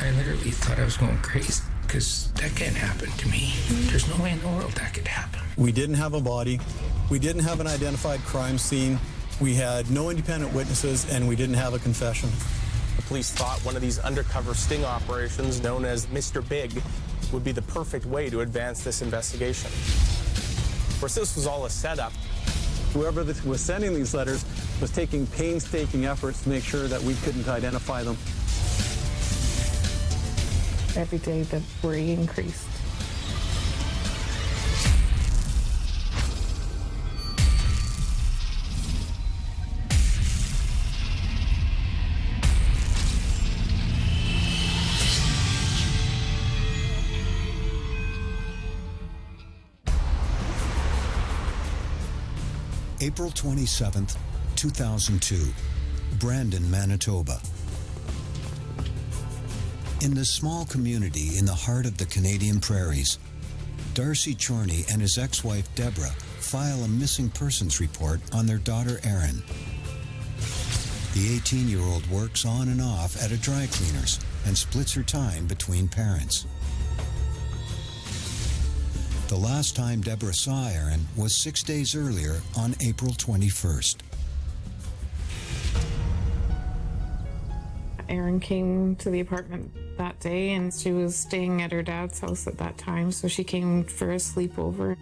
I literally thought I was going crazy because that can't happen to me. There's no way in the world that could happen. We didn't have a body. We didn't have an identified crime scene. We had no independent witnesses, and we didn't have a confession. The police thought one of these undercover sting operations known as Mr. Big would be the perfect way to advance this investigation. Of course, this was all a setup. Whoever was sending these letters was taking painstaking efforts to make sure that we couldn't identify them. Every day the worry increased. April 27th, 2002, Brandon, Manitoba. In this small community in the heart of the Canadian prairies, Darcy Chorney and his ex-wife Deborah file a missing persons report on their daughter Erin. The 18-year-old works on and off at a dry cleaner's and splits her time between parents. The last time Deborah saw Erin was 6 days earlier on April 21st. Erin came to the apartment that day, and she was staying at her dad's house at that time, so she came for a sleepover.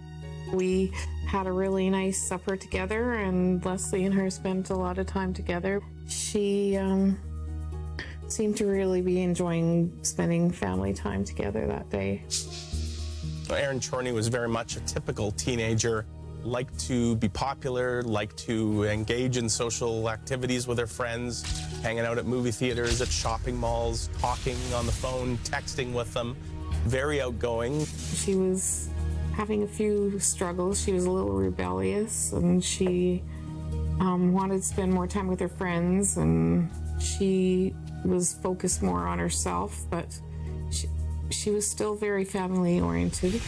We had a really nice supper together, and Leslie and her spent a lot of time together. She seemed to really be enjoying spending family time together that day. Erin Chorney was very much a typical teenager, liked to be popular, liked to engage in social activities with her friends, hanging out at movie theaters, at shopping malls, talking on the phone, texting with them, very outgoing. She was having a few struggles. She was a little rebellious, and she wanted to spend more time with her friends, and she was focused more on herself, but she was still very family-oriented.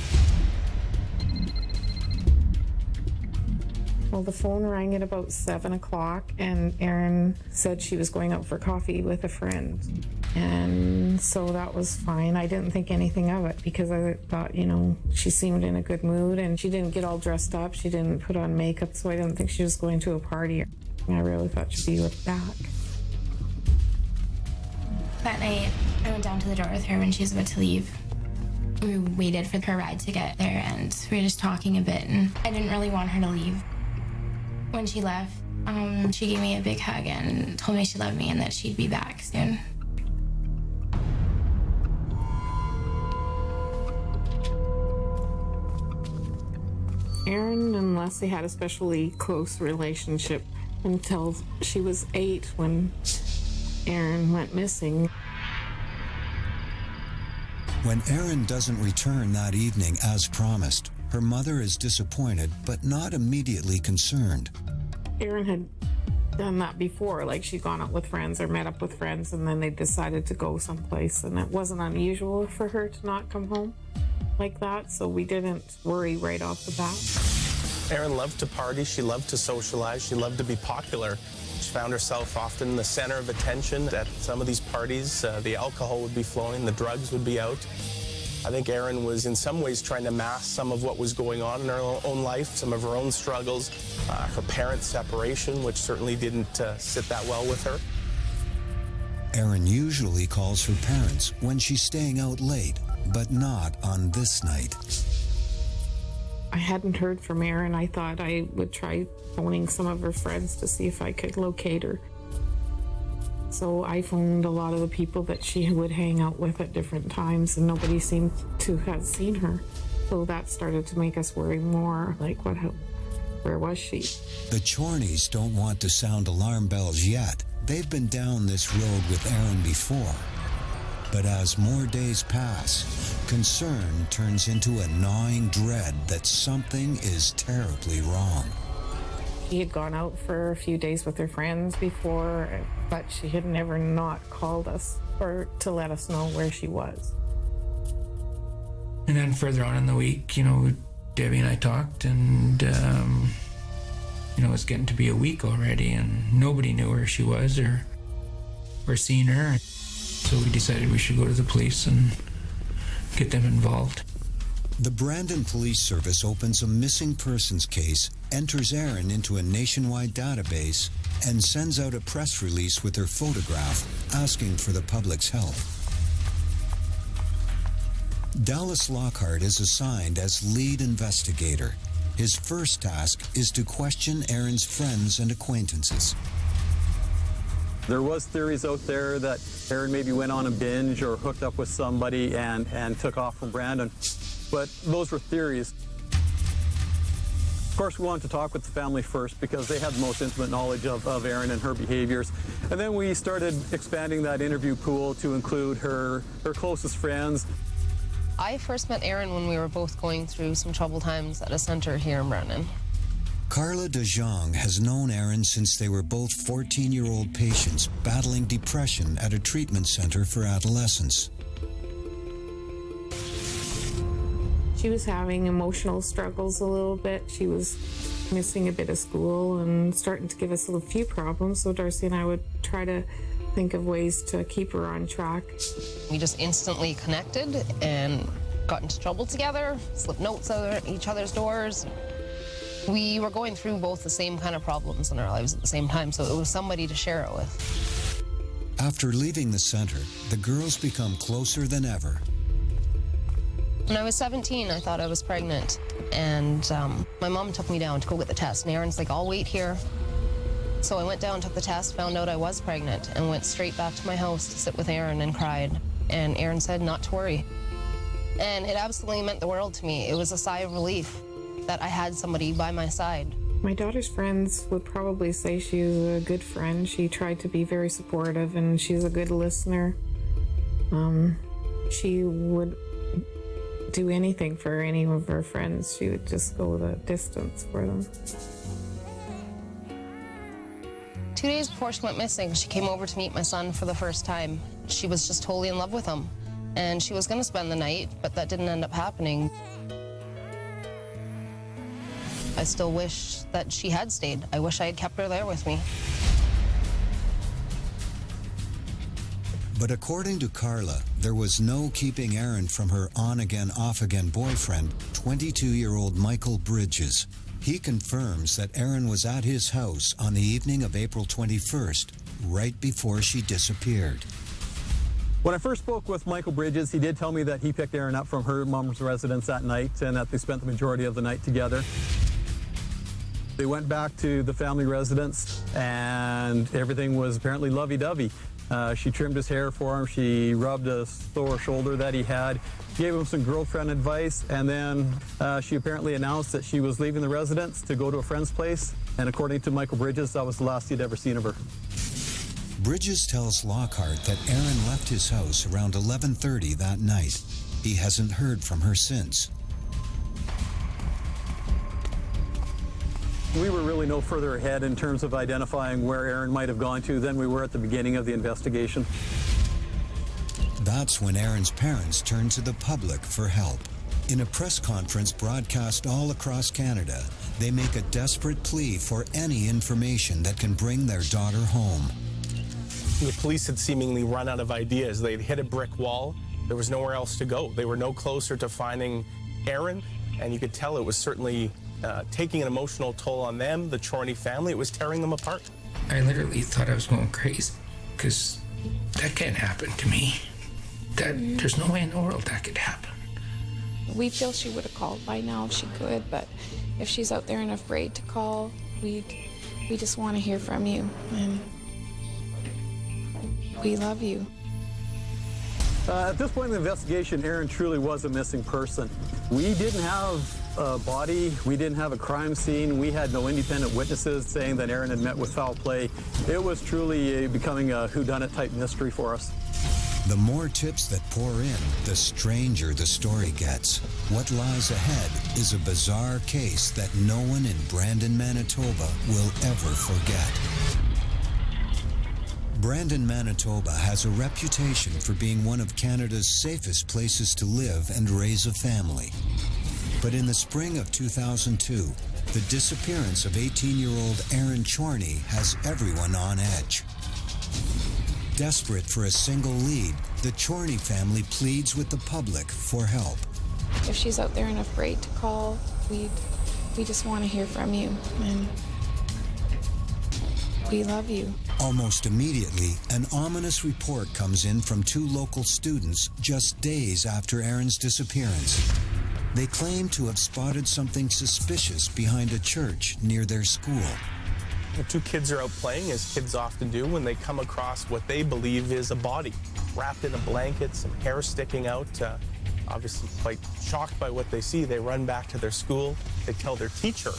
Well, the phone rang at about 7 o'clock, and Erin said she was going out for coffee with a friend. And so that was fine. I didn't think anything of it because I thought, you know, she seemed in a good mood, and she didn't get all dressed up. She didn't put on makeup, so I didn't think she was going to a party. I really thought she'd be back. That night, I went down to the door with her when she was about to leave. We waited for her ride to get there, and we were just talking a bit, and I didn't really want her to leave. When she left, she gave me a big hug and told me she loved me and that she'd be back soon. Erin and Leslie had a especially close relationship until she was 8 when Erin went missing. When Erin doesn't return that evening as promised, her mother is disappointed but not immediately concerned. Erin had done that before, like she'd gone out with friends or met up with friends, and then they decided to go someplace, and it wasn't unusual for her to not come home like that, so we didn't worry right off the bat. Erin loved to party, she loved to socialize, she loved to be popular. She found herself often the center of attention at some of these parties. The alcohol would be flowing, the drugs would be out. I think Erin was in some ways trying to mask some of what was going on in her own life, some of her own struggles, her parents' separation, which certainly didn't sit that well with her. Erin usually calls her parents when she's staying out late, but not on this night. I hadn't heard from Erin. I thought I would try phoning some of her friends to see if I could locate her. So I phoned a lot of the people that she would hang out with at different times, and nobody seemed to have seen her. So that started to make us worry more, like where was she? The Chorneys don't want to sound alarm bells yet. They've been down this road with Erin before. But as more days pass, concern turns into a gnawing dread that something is terribly wrong. She had gone out for a few days with her friends before, but she had never not called us or to let us know where she was. And then further on in the week, you know, Debbie and I talked, and, you know, it's getting to be a week already, and nobody knew where she was or seen her. So we decided we should go to the police and get them involved. The Brandon Police Service opens a missing persons case, enters Erin into a nationwide database, and sends out a press release with her photograph asking for the public's help. Dallas Lockhart is assigned as lead investigator. His first task is to question Erin's friends and acquaintances. There was theories out there that Erin maybe went on a binge or hooked up with somebody and took off from Brandon, but those were theories. Of course, we wanted to talk with the family first because they had the most intimate knowledge of Erin and her behaviors. And then we started expanding that interview pool to include her closest friends. I first met Erin when we were both going through some troubled times at a center here in Brandon. Carla DeJong has known Erin since they were both 14-year-old patients battling depression at a treatment center for adolescents. She was having emotional struggles a little bit. She was missing a bit of school and starting to give us a few problems, so Darcy and I would try to think of ways to keep her on track. We just instantly connected and got into trouble together, slipped notes out at each other's doors. We were going through both the same kind of problems in our lives at the same time, so it was somebody to share it with. After leaving the center, the girls become closer than ever. When I was 17, I thought I was pregnant, and my mom took me down to go get the test, and Erin's like, I'll wait here. So I went down, took the test, found out I was pregnant, and went straight back to my house to sit with Erin and cried. And Erin said not to worry. And it absolutely meant the world to me. It was a sigh of relief that I had somebody by my side. My daughter's friends would probably say she was a good friend. She tried to be very supportive, and she's a good listener. She would do anything for any of her friends. She would just go the distance for them. 2 days before she went missing, she came over to meet my son for the first time. She was just totally in love with him, and she was going to spend the night, but that didn't end up happening. I still wish that she had stayed. I wish I had kept her there with me. But according to Carla, there was no keeping Erin from her on-again, off-again boyfriend, 22-year-old Michael Bridges. He confirms that Erin was at his house on the evening of April 21st, right before she disappeared. When I first spoke with Michael Bridges, he did tell me that he picked Erin up from her mom's residence that night and that they spent the majority of the night together. They went back to the family residence and everything was apparently lovey-dovey. She trimmed his hair for him, she rubbed a sore shoulder that he had, gave him some girlfriend advice, and then she apparently announced that she was leaving the residence to go to a friend's place. And according to Michael Bridges, that was the last he'd ever seen of her. Bridges tells Lockhart that Erin left his house around 11:30 that night. He hasn't heard from her since. We were really no further ahead in terms of identifying where Erin might have gone to than we were at the beginning of the investigation. That's when Erin's parents turned to the public for help. In a press conference broadcast all across Canada, they make a desperate plea for any information that can bring their daughter home. The police had seemingly run out of ideas. They'd hit a brick wall. There was nowhere else to go. They were no closer to finding Erin, and you could tell it was certainly taking an emotional toll on them, the Chorney family. It was tearing them apart. I literally thought I was going crazy, because that can't happen to me. There's no way in the world that could happen. We feel she would have called by now if she could, but if she's out there and afraid to call, we just want to hear from you, and we love you. At this point in the investigation, Erin truly was a missing person. We didn't have a body, we didn't have a crime scene, we had no independent witnesses saying that Erin had met with foul play. It was truly becoming a whodunit type mystery for us. The more tips that pour in, the stranger the story gets. What lies ahead is a bizarre case that no one in Brandon, Manitoba will ever forget. Brandon, Manitoba has a reputation for being one of Canada's safest places to live and raise a family. But in the spring of 2002, the disappearance of 18-year-old Erin Chorney has everyone on edge. Desperate for a single lead, the Chorney family pleads with the public for help. If she's out there and afraid to call, we just want to hear from you, and we love you. Almost immediately, an ominous report comes in from 2 local students just days after Erin's disappearance. They claim to have spotted something suspicious behind a church near their school. The 2 kids are out playing, as kids often do, when they come across what they believe is a body wrapped in a blanket, some hair sticking out. Obviously quite shocked by what they see, they run back to their school. They tell their teacher.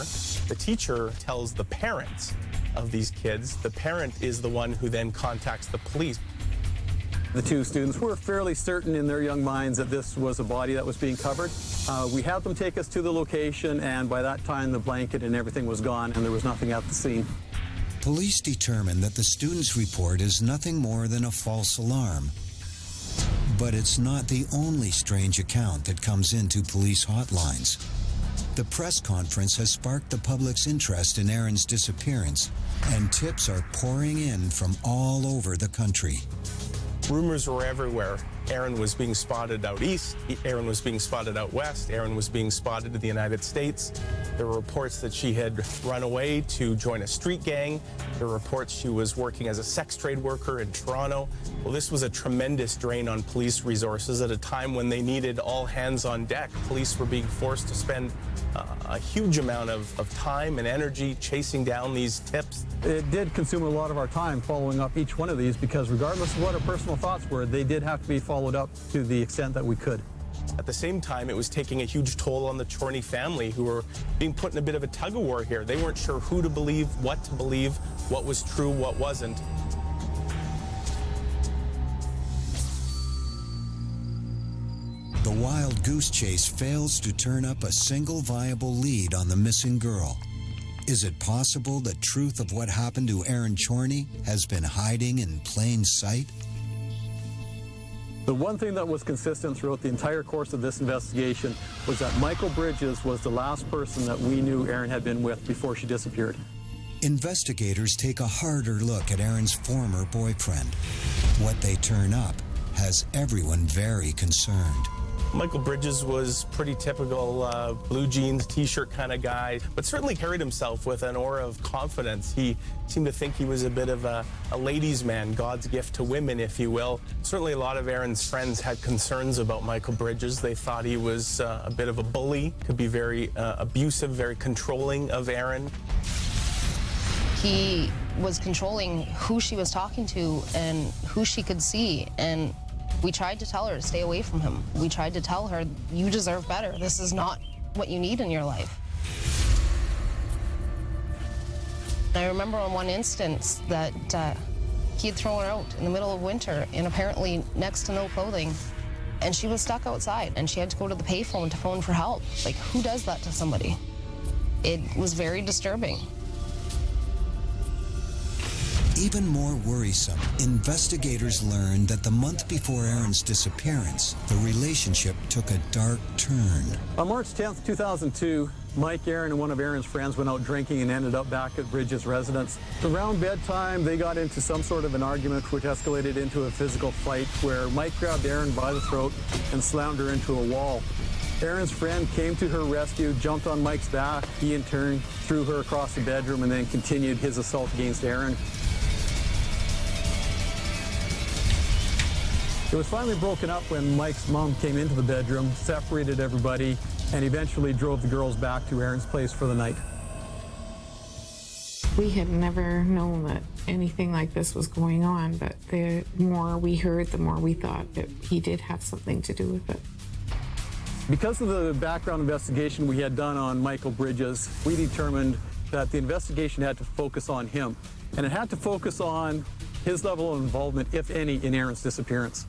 The teacher tells the parents of these kids. The parent is the one who then contacts the police. The 2 students were fairly certain in their young minds that this was a body that was being covered. We had them take us to the location, and by that time the blanket and everything was gone and there was nothing at the scene. Police determined that the student's report is nothing more than a false alarm. But it's not the only strange account that comes into police hotlines. The press conference has sparked the public's interest in Erin's disappearance, and tips are pouring in from all over the country. Rumors were everywhere. Erin was being spotted out east, Erin was being spotted out west, Erin was being spotted in the United States. There were reports that she had run away to join a street gang. There were reports she was working as a sex trade worker in Toronto. Well, this was a tremendous drain on police resources at a time when they needed all hands on deck. Police were being forced to spend a huge amount of time and energy chasing down these tips. It did consume a lot of our time following up each one of these, because regardless of what our personal thoughts were, they did have to be followed up to the extent that we could. At the same time, it was taking a huge toll on the Chorney family, who were being put in a bit of a tug-of-war here. They weren't sure who to believe, what was true, what wasn't. The wild goose chase fails to turn up a single viable lead on the missing girl. Is it possible the truth of what happened to Erin Chorney has been hiding in plain sight? The one thing that was consistent throughout the entire course of this investigation was that Michael Bridges was the last person that we knew Erin had been with before she disappeared. Investigators take a harder look at Erin's former boyfriend. What they turn up has everyone very concerned. Michael Bridges was pretty typical blue jeans, t-shirt kind of guy, but certainly carried himself with an aura of confidence. He seemed to think he was a bit of a ladies' man, God's gift to women, if you will. Certainly a lot of Erin's friends had concerns about Michael Bridges. They thought he was a bit of a bully, could be very abusive, very controlling of Erin. He was controlling who she was talking to and who she could see, and we tried to tell her to stay away from him. We tried to tell her, you deserve better. This is not what you need in your life. I remember on one instance that he had thrown her out in the middle of winter in apparently next to no clothing, and she was stuck outside, and she had to go to the payphone to phone for help. Like, who does that to somebody? It was very disturbing. Even more worrisome, investigators learned that the month before Erin's disappearance, the relationship took a dark turn. On March 10th, 2002, Mike, Erin, and one of Erin's friends went out drinking and ended up back at Bridges' residence. Around bedtime, they got into some sort of an argument which escalated into a physical fight where Mike grabbed Erin by the throat and slammed her into a wall. Erin's friend came to her rescue, jumped on Mike's back. He, in turn, threw her across the bedroom and then continued his assault against Erin. It was finally broken up when Mike's mom came into the bedroom, separated everybody, and eventually drove the girls back to Erin's place for the night. We had never known that anything like this was going on, but the more we heard, the more we thought that he did have something to do with it. Because of the background investigation we had done on Michael Bridges, we determined that the investigation had to focus on him, and it had to focus on his level of involvement, if any, in Erin's disappearance.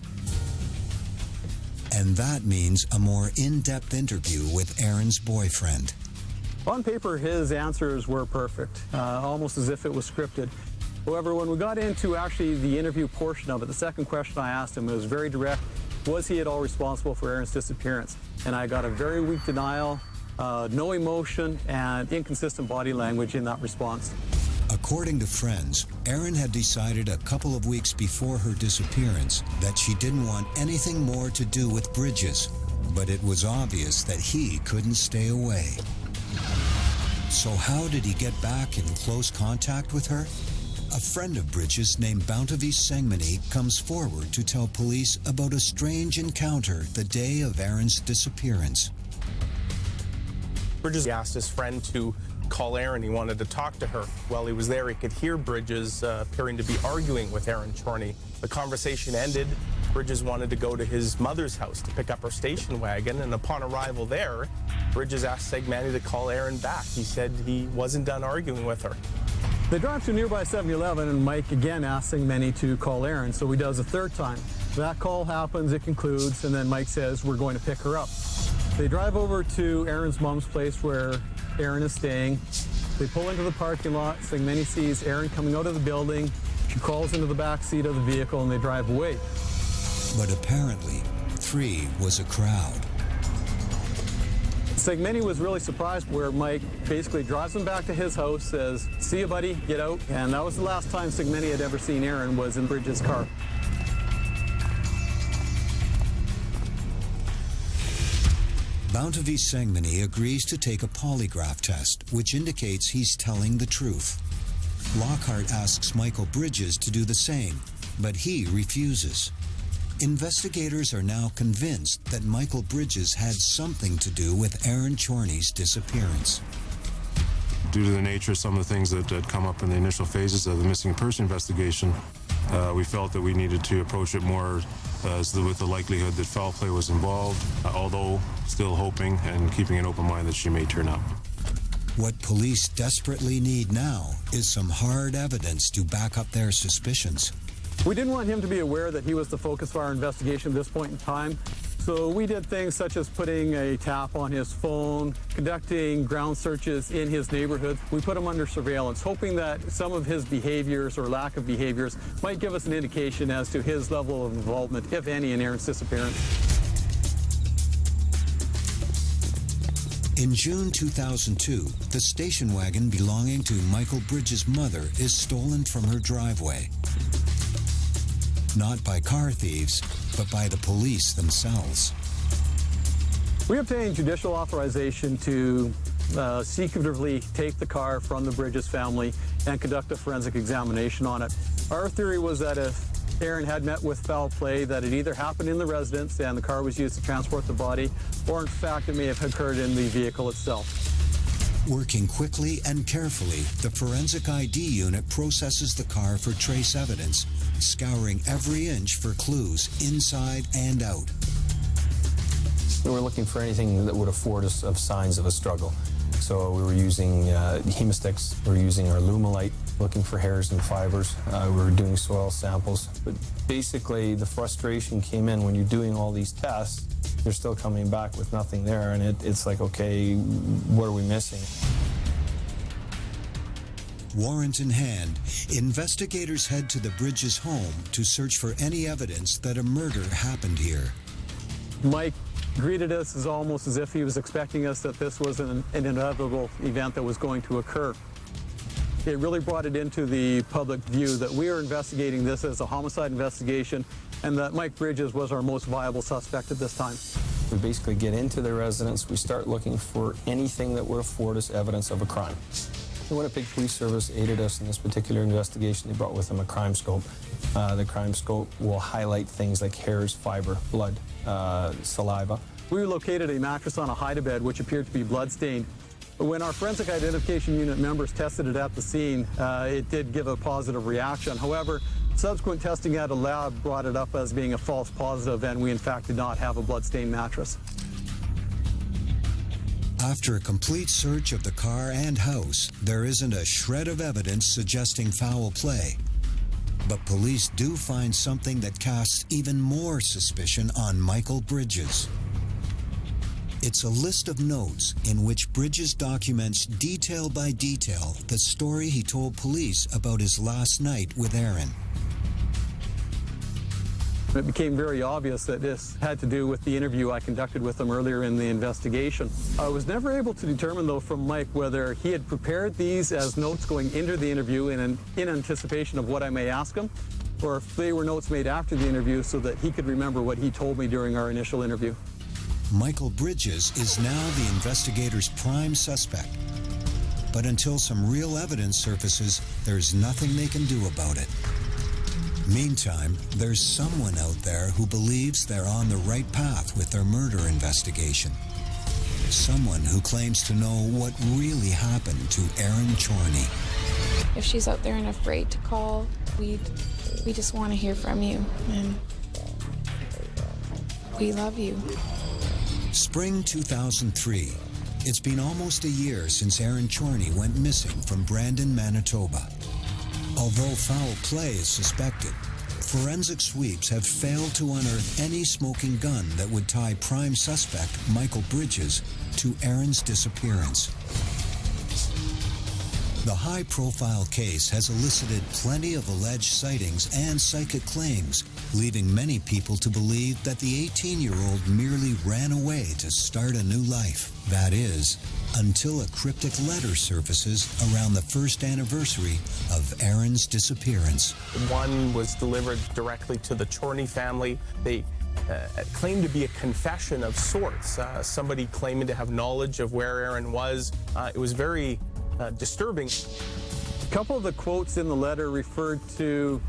And that means a more in-depth interview with Erin's boyfriend. On paper, his answers were perfect, almost as if it was scripted. However, when we got into actually the interview portion of it, the second question I asked him was very direct. Was he at all responsible for Erin's disappearance? And I got a very weak denial, no emotion, and inconsistent body language in that response. A According to friends, Erin had decided a couple of weeks before her disappearance that she didn't want anything more to do with Bridges, but it was obvious that he couldn't stay away. So how did he get back in close contact with her? A friend of Bridges named Bountivy Sengmany comes forward to tell police about a strange encounter the day of Erin's disappearance. Bridges asked his friend to call Erin. He wanted to talk to her. While he was there, he could hear Bridges appearing to be arguing with Erin Chorney. The conversation ended. Bridges wanted to go to his mother's house to pick up her station wagon, and upon arrival there, Bridges asked Sengmany to call Erin back. He said he wasn't done arguing with her. They drive to a nearby 7-Eleven, and Mike again asks Sengmany to call Erin, so he does a third time. That call happens, it concludes, and then Mike says, we're going to pick her up. They drive over to Erin's mom's place where Erin is staying. They pull into the parking lot. Sengmany sees Erin coming out of the building. She crawls into the back seat of the vehicle, and they drive away. But apparently, 3 was a crowd. Sengmany was really surprised where Mike basically drives him back to his house, says, see you, buddy, get out. And that was the last time Sengmany had ever seen Erin, was in Bridges' car. Bountivy Sengmany agrees to take a polygraph test, which indicates he's telling the truth. Lockhart asks Michael Bridges to do the same, but he refuses. Investigators are now convinced that Michael Bridges had something to do with Erin Chorney's disappearance. Due to the nature of some of the things that had come up in the initial phases of the missing person investigation, we felt that we needed to approach it more with the likelihood that foul play was involved, although still hoping and keeping an open mind that she may turn up. What police desperately need now is some hard evidence to back up their suspicions. We didn't want him to be aware that he was the focus of our investigation at this point in time, so we did things such as putting a tap on his phone, conducting ground searches in his neighborhood. We put him under surveillance, hoping that some of his behaviors or lack of behaviors might give us an indication as to his level of involvement, if any, in Erin's disappearance. In June 2002, the station wagon belonging to Michael Bridges' mother is stolen from her driveway. Not by car thieves, but by the police themselves. We obtained judicial authorization to secretively take the car from the Bridges family and conduct a forensic examination on it. Our theory was that if Erin had met with foul play, that it either happened in the residence and the car was used to transport the body, or in fact it may have occurred in the vehicle itself. Working quickly and carefully, the forensic ID unit processes the car for trace evidence, scouring every inch for clues inside and out. We were looking for anything that would afford us of signs of a struggle. So we were using hemosticks, we were using our Lumelite, looking for hairs and fibers. We were doing soil samples. But basically, the frustration came in when you're doing all these tests, you're still coming back with nothing there, and it's like, okay, what are we missing? Warrant in hand, investigators head to the Bridges' home to search for any evidence that a murder happened here. Mike greeted us as almost as if he was expecting us, that this was an inevitable event that was going to occur. It really brought it into the public view that we are investigating this as a homicide investigation, and that Mike Bridges was our most viable suspect at this time. We basically get into the residence, we start looking for anything that would afford us evidence of a crime. The Winnipeg Police Service aided us in this particular investigation. They brought with them a crime scope. The crime scope will highlight things like hairs, fiber, blood, saliva. We located a mattress on a hide-a-bed which appeared to be blood-stained. When our forensic identification unit members tested it at the scene, it did give a positive reaction. However, subsequent testing at a lab brought it up as being a false positive, and we in fact did not have a blood-stained mattress. After a complete search of the car and house, there isn't a shred of evidence suggesting foul play. But police do find something that casts even more suspicion on Michael Bridges. It's a list of notes in which Bridges documents detail by detail the story he told police about his last night with Erin. It became very obvious that this had to do with the interview I conducted with him earlier in the investigation. I was never able to determine, though, from Mike whether he had prepared these as notes going into the interview in anticipation of what I may ask him, or if they were notes made after the interview so that he could remember what he told me during our initial interview. Michael Bridges is now the investigator's prime suspect. But until some real evidence surfaces, there's nothing they can do about it. Meantime, there's someone out there who believes they're on the right path with their murder investigation. Someone who claims to know what really happened to Erin Chorney. If she's out there and afraid to call, we just want to hear from you, and we love you. Spring 2003. It's been almost a year since Erin Chorney went missing from Brandon, Manitoba. Although foul play is suspected, forensic sweeps have failed to unearth any smoking gun that would tie prime suspect Michael Bridges to Erin's disappearance. The high-profile case has elicited plenty of alleged sightings and psychic claims, leading many people to believe that the 18-year-old merely ran away to start a new life. That is, until a cryptic letter surfaces around the first anniversary of Erin's disappearance. One was delivered directly to the Chorney family. They claimed to be a confession of sorts, somebody claiming to have knowledge of where Erin was. It was very disturbing. A couple of the quotes in the letter referred to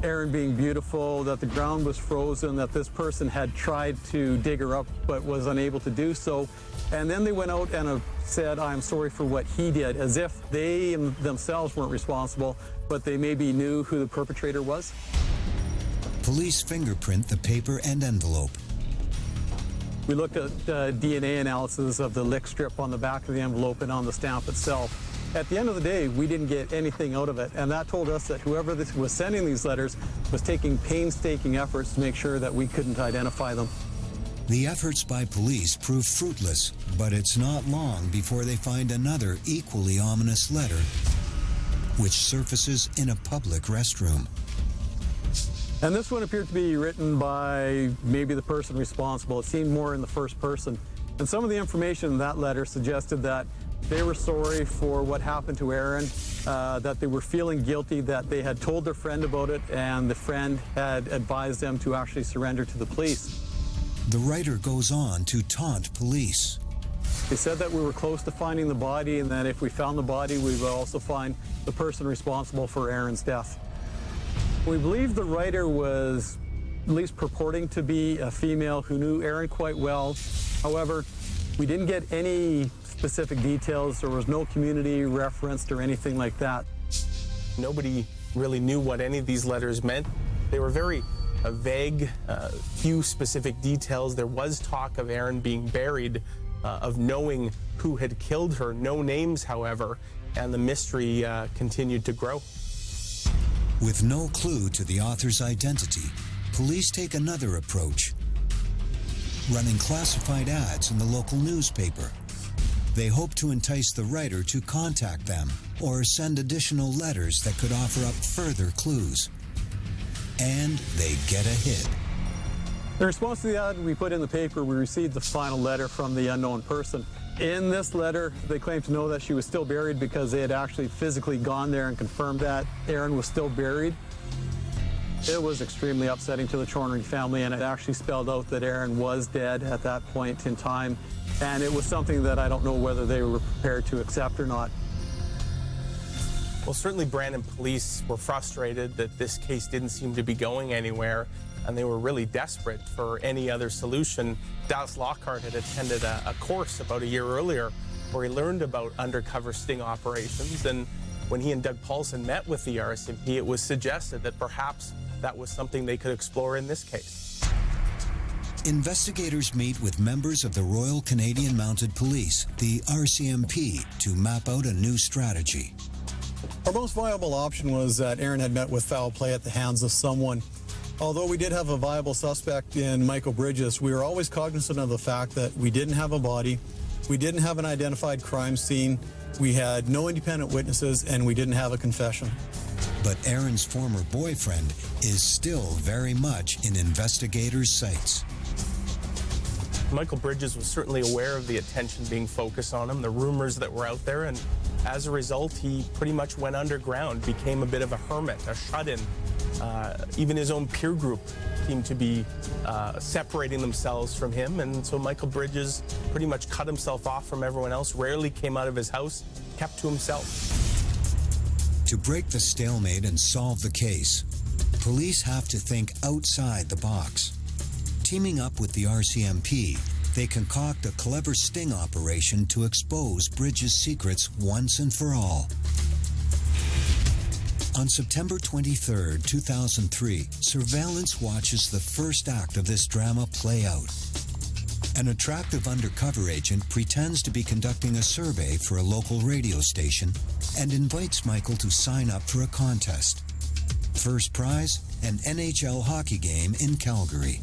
Erin being beautiful, that the ground was frozen, that this person had tried to dig her up but was unable to do so. And then they went out and said, "I'm sorry for what he did," as if they themselves weren't responsible, but they maybe knew who the perpetrator was. Police fingerprint the paper and envelope. We looked at DNA analysis of the lick strip on the back of the envelope and on the stamp itself. At the end of the day, we didn't get anything out of it, and that told us that whoever was sending these letters was taking painstaking efforts to make sure that we couldn't identify them. The efforts by police prove fruitless, but it's not long before they find another equally ominous letter, which surfaces in a public restroom. And this one appeared to be written by maybe the person responsible. It seemed more in the first person. And some of the information in that letter suggested that they were sorry for what happened to Erin, that they were feeling guilty, that they had told their friend about it, and the friend had advised them to actually surrender to the police. The writer goes on to taunt police. They said that we were close to finding the body, and that if we found the body, we would also find the person responsible for Erin's death. We believe the writer was at least purporting to be a female who knew Erin quite well. However, we didn't get any specific details. There was no community referenced or anything like that. Nobody really knew what any of these letters meant. They were very vague, few specific details. There was talk of Erin being buried, of knowing who had killed her. No names, however, and the mystery continued to grow. With no clue to the author's identity, police take another approach, running classified ads in the local newspaper. They hope to entice the writer to contact them or send additional letters that could offer up further clues. And they get a hit. In response to the ad we put in the paper, we received the final letter from the unknown person. In this letter, they claimed to know that she was still buried because they had actually physically gone there and confirmed that Erin was still buried. It was extremely upsetting to the Chorney family, and it actually spelled out that Erin was dead at that point in time. And it was something that I don't know whether they were prepared to accept or not. Well, certainly Brandon police were frustrated that this case didn't seem to be going anywhere, and they were really desperate for any other solution. Dallas Lockhart had attended a course about a year earlier where he learned about undercover sting operations, and when he and Doug Paulson met with the RCMP, it was suggested that perhaps that was something they could explore in this case. Investigators meet with members of the Royal Canadian Mounted Police, the RCMP, to map out a new strategy. Our most viable option was that Erin had met with foul play at the hands of someone. Although we did have a viable suspect in Michael Bridges, we were always cognizant of the fact that we didn't have a body, we didn't have an identified crime scene, we had no independent witnesses, and we didn't have a confession. But Erin's former boyfriend is still very much in investigators' sights. Michael Bridges was certainly aware of the attention being focused on him, the rumors that were out there, and as a result, he pretty much went underground, became a bit of a hermit, a shut-in. Even his own peer group seemed to be separating themselves from him, and so Michael Bridges pretty much cut himself off from everyone else, rarely came out of his house, kept to himself. To break the stalemate and solve the case, police have to think outside the box. Teaming up with the RCMP, they concoct a clever sting operation to expose Bridges' secrets once and for all. On September 23, 2003, surveillance watches the first act of this drama play out. An attractive undercover agent pretends to be conducting a survey for a local radio station and invites Michael to sign up for a contest. First prize, an NHL hockey game in Calgary.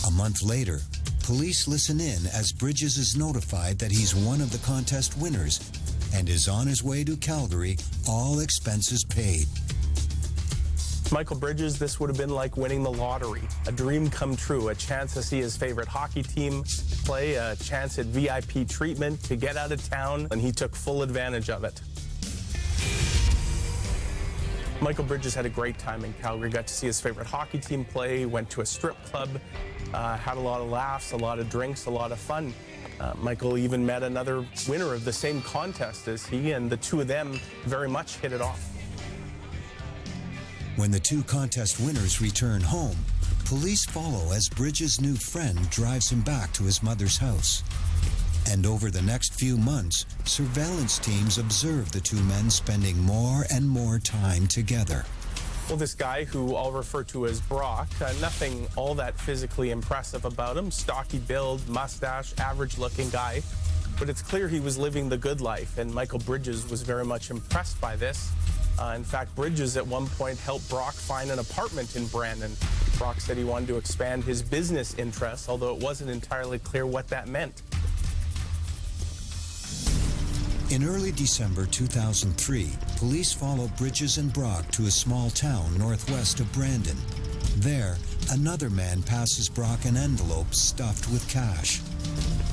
A month later, police listen in as Bridges is notified that he's one of the contest winners and is on his way to Calgary, all expenses paid. Michael Bridges, this would have been like winning the lottery, a dream come true, a chance to see his favorite hockey team play, a chance at VIP treatment, to get out of town, and he took full advantage of it. Michael Bridges had a great time in Calgary, got to see his favorite hockey team play, went to a strip club, had a lot of laughs, a lot of drinks, a lot of fun. Michael even met another winner of the same contest as he, and the two of them very much hit it off. When the two contest winners return home, police follow as Bridges' new friend drives him back to his mother's house. And over the next few months, surveillance teams observe the two men spending more and more time together. Well, this guy, who I'll refer to as Brock, nothing all that physically impressive about him. Stocky build, mustache, average-looking guy. But it's clear he was living the good life, and Michael Bridges was very much impressed by this. In fact, Bridges at one point helped Brock find an apartment in Brandon. Brock said he wanted to expand his business interests, although it wasn't entirely clear what that meant. In early December 2003, police follow Bridges and Brock to a small town northwest of Brandon. There, another man passes Brock an envelope stuffed with cash.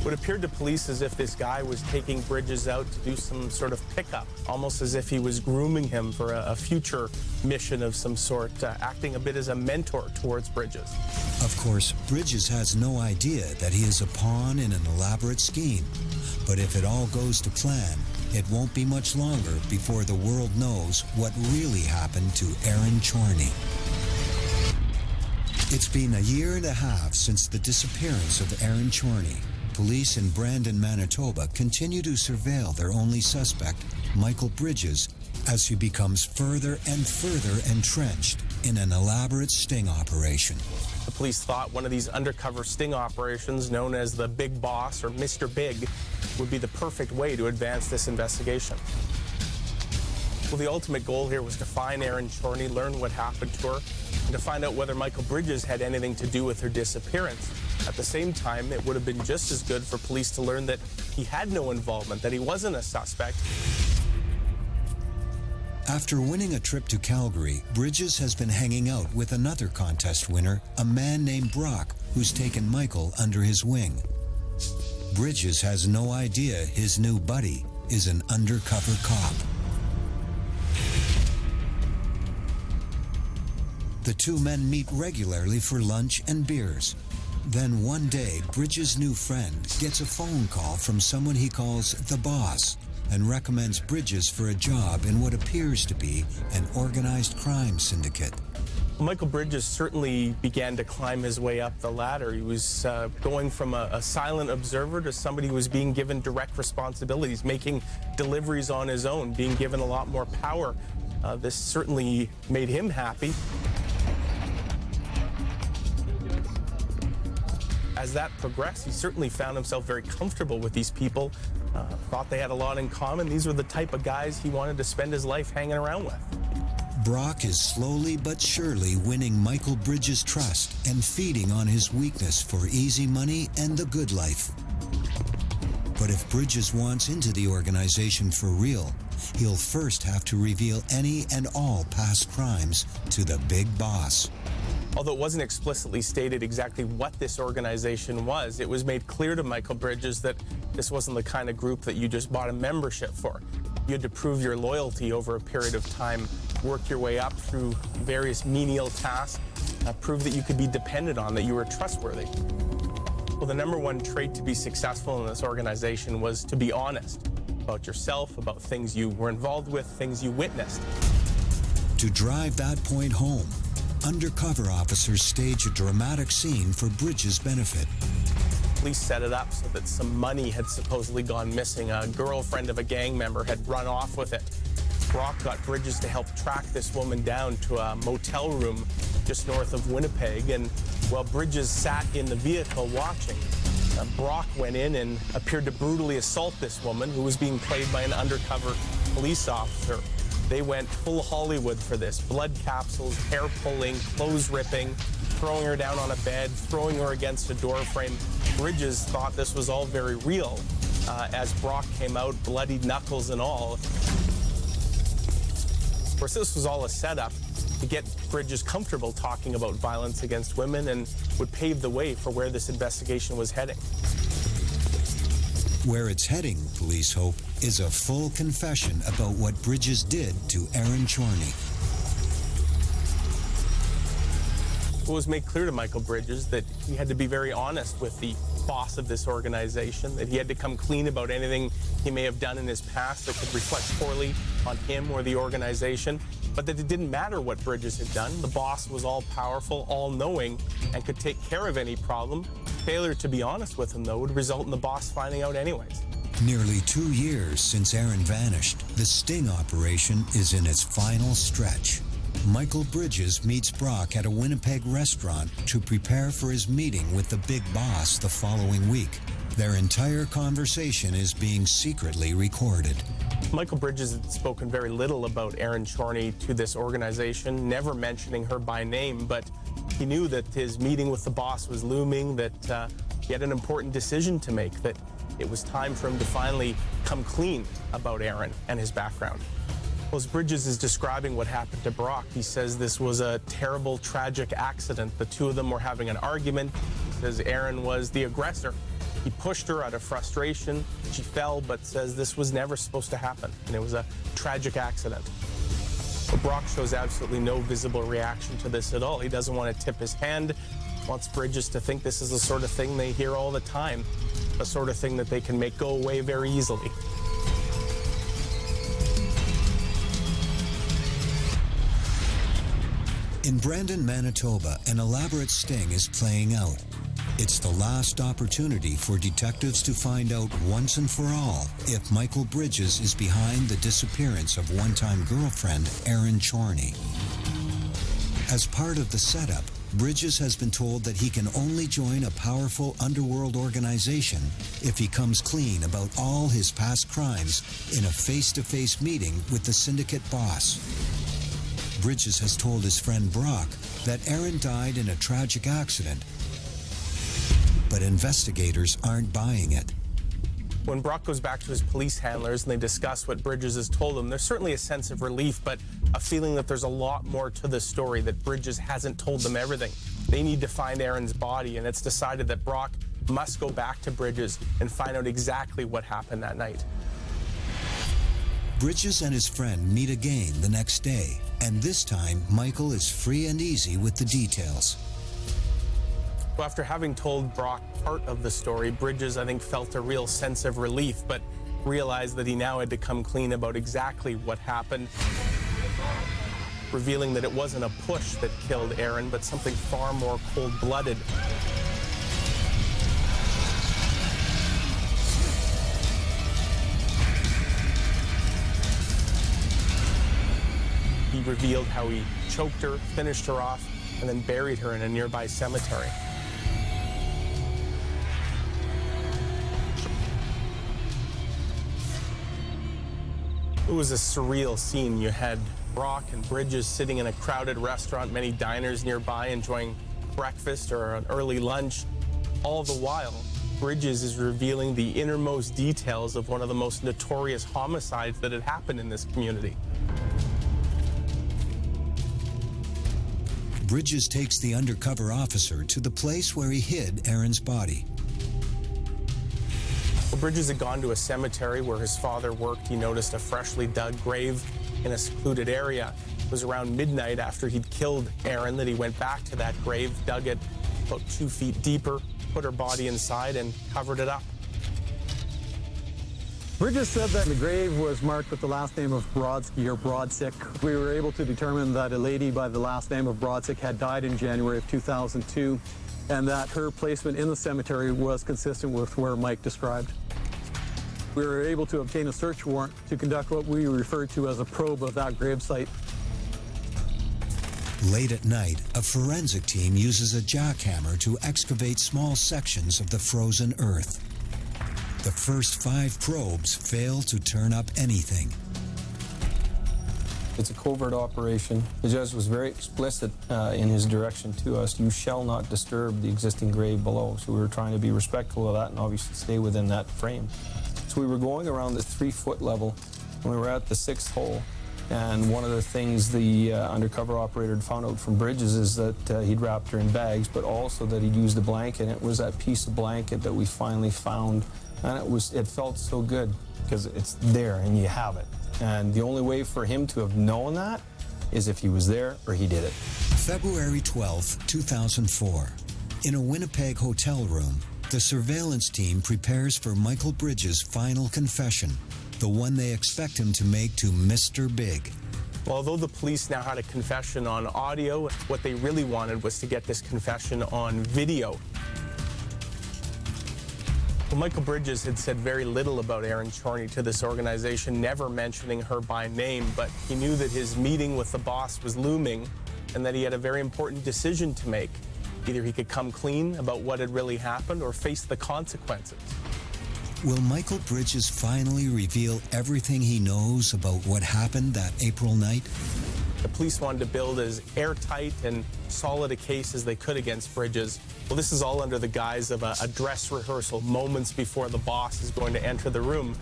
It appeared to police as if this guy was taking Bridges out to do some sort of pickup, almost as if he was grooming him for a future mission of some sort, acting a bit as a mentor towards Bridges. Of course, Bridges has no idea that he is a pawn in an elaborate scheme. But if it all goes to plan, it won't be much longer before the world knows what really happened to Erin Chorney. It's been a year and a half since the disappearance of Erin Chorney. Police in Brandon, Manitoba continue to surveil their only suspect, Michael Bridges, as he becomes further and further entrenched in an elaborate sting operation. The police thought one of these undercover sting operations, known as the Big Boss or Mr. Big, would be the perfect way to advance this investigation. Well, the ultimate goal here was to find Erin Chorney, learn what happened to her, and to find out whether Michael Bridges had anything to do with her disappearance. At the same time, it would have been just as good for police to learn that he had no involvement, that he wasn't a suspect. After winning a trip to Calgary, Bridges has been hanging out with another contest winner, a man named Brock, who's taken Michael under his wing. Bridges has no idea his new buddy is an undercover cop. The two men meet regularly for lunch and beers. Then one day, Bridges' new friend gets a phone call from someone he calls the boss and recommends Bridges for a job in what appears to be an organized crime syndicate. Michael Bridges certainly began to climb his way up the ladder. He was going from a silent observer to somebody who was being given direct responsibilities, making deliveries on his own, being given a lot more power. This certainly made him happy. As that progressed, he certainly found himself very comfortable with these people, thought they had a lot in common. These were the type of guys he wanted to spend his life hanging around with. Brock is slowly but surely winning Michael Bridges' trust and feeding on his weakness for easy money and the good life. But if Bridges wants into the organization for real, he'll first have to reveal any and all past crimes to the big boss. Although it wasn't explicitly stated exactly what this organization was, it was made clear to Michael Bridges that this wasn't the kind of group that you just bought a membership for. You had to prove your loyalty over a period of time, work your way up through various menial tasks, prove that you could be depended on, that you were trustworthy. Well, the number one trait to be successful in this organization was to be honest about yourself, about things you were involved with, things you witnessed. To drive that point home, undercover officers stage a dramatic scene for Bridges' benefit. Police set it up so that some money had supposedly gone missing. A girlfriend of a gang member had run off with it. Brock got Bridges to help track this woman down to a motel room just north of Winnipeg, and while Bridges sat in the vehicle watching, Brock went in and appeared to brutally assault this woman, who was being played by an undercover police officer. They went full Hollywood for this. Blood capsules, hair pulling, clothes ripping, throwing her down on a bed, throwing her against a door frame. Bridges thought this was all very real as Brock came out, bloodied knuckles and all. Of course, this was all a setup to get Bridges comfortable talking about violence against women, and would pave the way for where this investigation was heading. Where it's heading, police hope, is a full confession about what Bridges did to Aaron Chorney. It was made clear to Michael Bridges that he had to be very honest with the boss of this organization, that he had to come clean about anything he may have done in his past that could reflect poorly on him or the organization, but that it didn't matter what Bridges had done. The boss was all-powerful, all-knowing, and could take care of any problem. Failure to be honest with him, though, would result in the boss finding out anyways. Nearly 2 years since Aaron vanished, the sting operation is in its final stretch. Michael Bridges meets Brock at a Winnipeg restaurant to prepare for his meeting with the big boss the following week. Their entire conversation is being secretly recorded. Michael Bridges had spoken very little about Aaron Chorney to this organization, never mentioning her by name, but he knew that his meeting with the boss was looming, that he had an important decision to make, that it was time for him to finally come clean about Aaron and his background. Well, as Bridges is describing what happened to Brock, he says this was a terrible, tragic accident. The two of them were having an argument. He says Aaron was the aggressor. He pushed her out of frustration. She fell, but says this was never supposed to happen, and it was a tragic accident. But Brock shows absolutely no visible reaction to this at all. He doesn't want to tip his hand, wants Bridges to think this is the sort of thing they hear all the time, the sort of thing that they can make go away very easily. In Brandon, Manitoba, an elaborate sting is playing out. It's the last opportunity for detectives to find out once and for all if Michael Bridges is behind the disappearance of one-time girlfriend Aaron Chorney. As part of the setup, Bridges has been told that he can only join a powerful underworld organization if he comes clean about all his past crimes in a face-to-face meeting with the syndicate boss. Bridges has told his friend Brock that Aaron died in a tragic accident, but investigators aren't buying it. When Brock goes back to his police handlers and they discuss what Bridges has told them, there's certainly a sense of relief, but a feeling that there's a lot more to the story, that Bridges hasn't told them everything. They need to find Aaron's body, and it's decided that Brock must go back to Bridges and find out exactly what happened that night. Bridges and his friend meet again the next day, and this time Michael is free and easy with the details. Well, after having told Brock part of the story, Bridges, I think, felt a real sense of relief, but realized that he now had to come clean about exactly what happened, revealing that it wasn't a push that killed Aaron, but something far more cold-blooded. He revealed how he choked her, finished her off, and then buried her in a nearby cemetery. It was a surreal scene. You had Brock and Bridges sitting in a crowded restaurant, many diners nearby enjoying breakfast or an early lunch. All the while, Bridges is revealing the innermost details of one of the most notorious homicides that had happened in this community. Bridges takes the undercover officer to the place where he hid Erin's body. Well, Bridges had gone to a cemetery where his father worked. He noticed a freshly dug grave in a secluded area. It was around midnight after he'd killed Erin that he went back to that grave, dug it about 2 feet deeper, put her body inside and covered it up. Bridges said that the grave was marked with the last name of Brodsky or Brodsick. We were able to determine that a lady by the last name of Brodsick had died in January of 2002, and that her placement in the cemetery was consistent with where Mike described. We were able to obtain a search warrant to conduct what we refer to as a probe of that gravesite. Late at night, a forensic team uses a jackhammer to excavate small sections of the frozen earth. The first 5 probes fail to turn up anything. It's a covert operation. The judge was very explicit in his direction to us. You shall not disturb the existing grave below. So we were trying to be respectful of that and obviously stay within that frame. So we were going around the 3-foot level when we were at the 6th hole. And one of the things the undercover operator had found out from Bridges is that he'd wrapped her in bags, but also that he'd used a blanket. And it was that piece of blanket that we finally found. And it felt so good because it's there and you have it. And the only way for him to have known that is if he was there or he did it. February 12, 2004. In a Winnipeg hotel room, the surveillance team prepares for Michael Bridges' final confession, the one they expect him to make to Mr. Big. Well, although the police now had a confession on audio, what they really wanted was to get this confession on video. Well, Michael Bridges had said very little about Erin Chorney to this organization, never mentioning her by name, but he knew that his meeting with the boss was looming and that he had a very important decision to make. Either he could come clean about what had really happened or face the consequences. Will Michael Bridges finally reveal everything he knows about what happened that April night? The police wanted to build as airtight and solid a case as they could against Bridges. Well, this is all under the guise of a dress rehearsal moments before the boss is going to enter the room.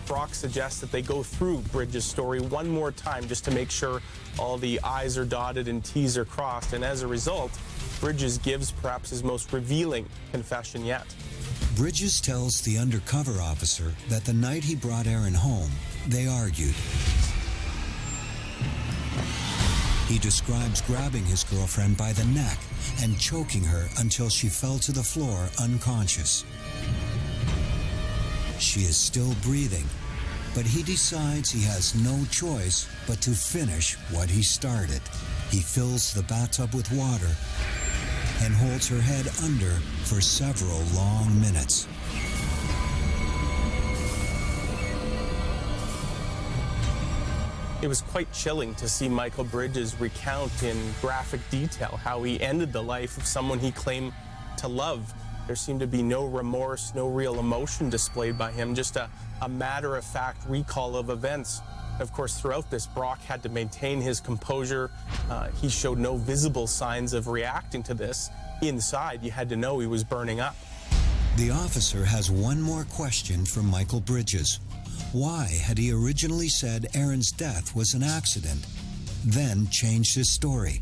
Brock suggests that they go through Bridges' story one more time just to make sure all the I's are dotted and T's are crossed. And as a result, Bridges gives perhaps his most revealing confession yet. Bridges tells the undercover officer that the night he brought Erin home, they argued. He describes grabbing his girlfriend by the neck and choking her until she fell to the floor unconscious. She is still breathing, but he decides he has no choice but to finish what he started. He fills the bathtub with water and holds her head under for several long minutes. It was quite chilling to see Michael Bridges recount in graphic detail how he ended the life of someone he claimed to love. There seemed to be no remorse, no real emotion displayed by him, just a matter-of-fact recall of events. Of course, throughout this, Brock had to maintain his composure. He showed no visible signs of reacting to this. Inside, you had to know he was burning up. The officer has one more question for Michael Bridges. Why had he originally said Erin's death was an accident, then changed his story?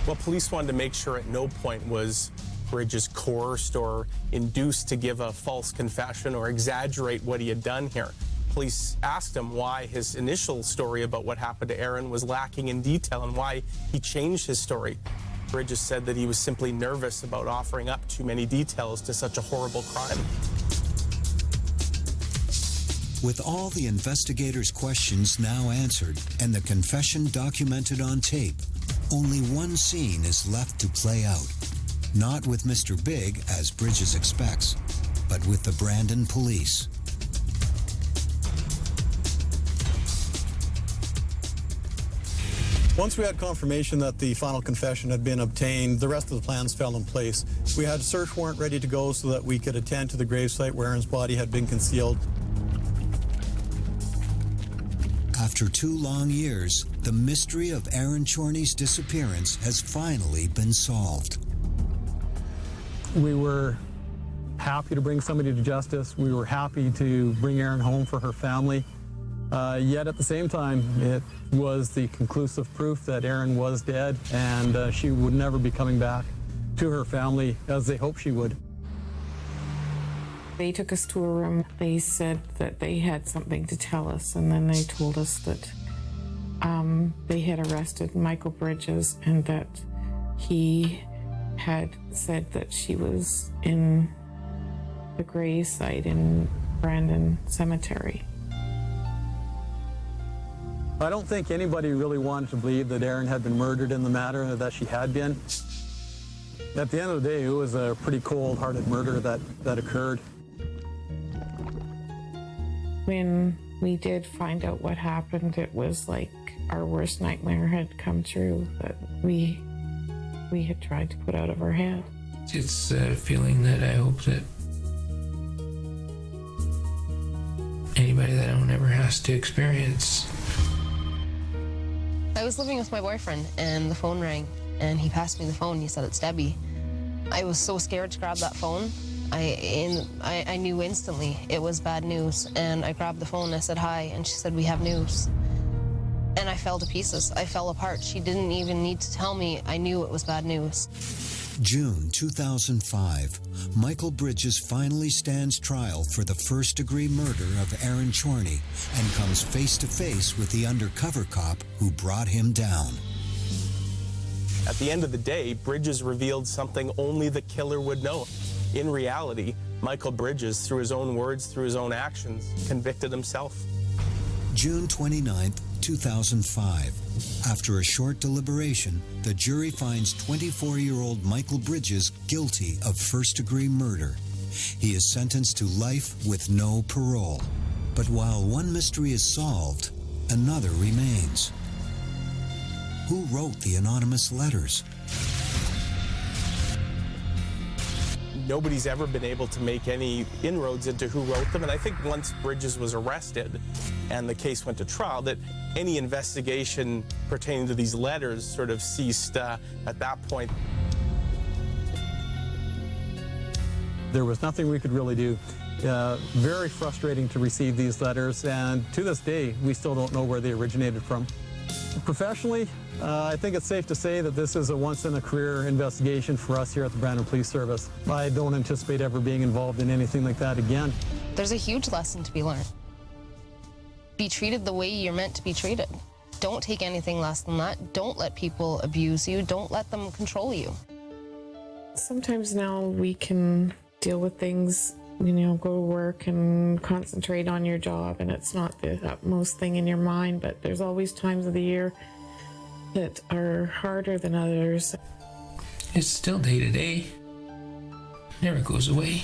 Well, police wanted to make sure at no point was Bridges coerced or induced to give a false confession or exaggerate what he had done here. Police asked him why his initial story about what happened to Erin was lacking in detail and why he changed his story. Bridges said that he was simply nervous about offering up too many details to such a horrible crime. With all the investigators' questions now answered and the confession documented on tape, only one scene is left to play out. Not with Mr. Big, as Bridges expects, but with the Brandon police. Once we had confirmation that the final confession had been obtained, the rest of the plans fell in place. We had a search warrant ready to go so that we could attend to the gravesite where Erin's body had been concealed. After 2 long years, the mystery of Erin Chorney's disappearance has finally been solved. We were happy to bring somebody to justice. We were happy to bring Erin home for her family. Yet at the same time, it was the conclusive proof that Erin was dead and she would never be coming back to her family as they hoped she would. They took us to a room. They said that they had something to tell us, and then they told us that they had arrested Michael Bridges and that he had said that she was in the grave site in Brandon Cemetery. I don't think anybody really wanted to believe that Erin had been murdered in the manner that she had been. At the end of the day, it was a pretty cold-hearted murder that occurred. When we did find out what happened, it was like our worst nightmare had come true that we had tried to put out of our head. It's a feeling that I hope that anybody that I ever has to experience. I was living with my boyfriend and the phone rang and he passed me the phone. He said, "It's Debbie." I was so scared to grab that phone. I knew instantly it was bad news, and I grabbed the phone and I said, "Hi," and she said, "We have news." And I fell to pieces. I fell apart. She didn't even need to tell me. I knew it was bad news. June 2005, Michael Bridges finally stands trial for the first-degree murder of Erin Chorney and comes face-to-face with the undercover cop who brought him down. At the end of the day, Bridges revealed something only the killer would know. In reality, Michael Bridges, through his own words, through his own actions, convicted himself. June 29, 2005. After a short deliberation, the jury finds 24-year-old Michael Bridges guilty of first-degree murder. He is sentenced to life with no parole. But while one mystery is solved, another remains. Who wrote the anonymous letters? Nobody's ever been able to make any inroads into who wrote them, and I think once Bridges was arrested and the case went to trial, that any investigation pertaining to these letters sort of ceased at that point. There was nothing we could really do. Very frustrating to receive these letters, and to this day, we still don't know where they originated from. Professionally, I think it's safe to say that this is a once-in-a-career investigation for us here at the Brandon Police Service. I don't anticipate ever being involved in anything like that again. There's a huge lesson to be learned. Be treated the way you're meant to be treated. Don't take anything less than that. Don't let people abuse you. Don't let them control you. Sometimes now we can deal with things, you know, go to work and concentrate on your job, and it's not the utmost thing in your mind, but there's always times of the year that are harder than others. It's still day to day. Never goes away.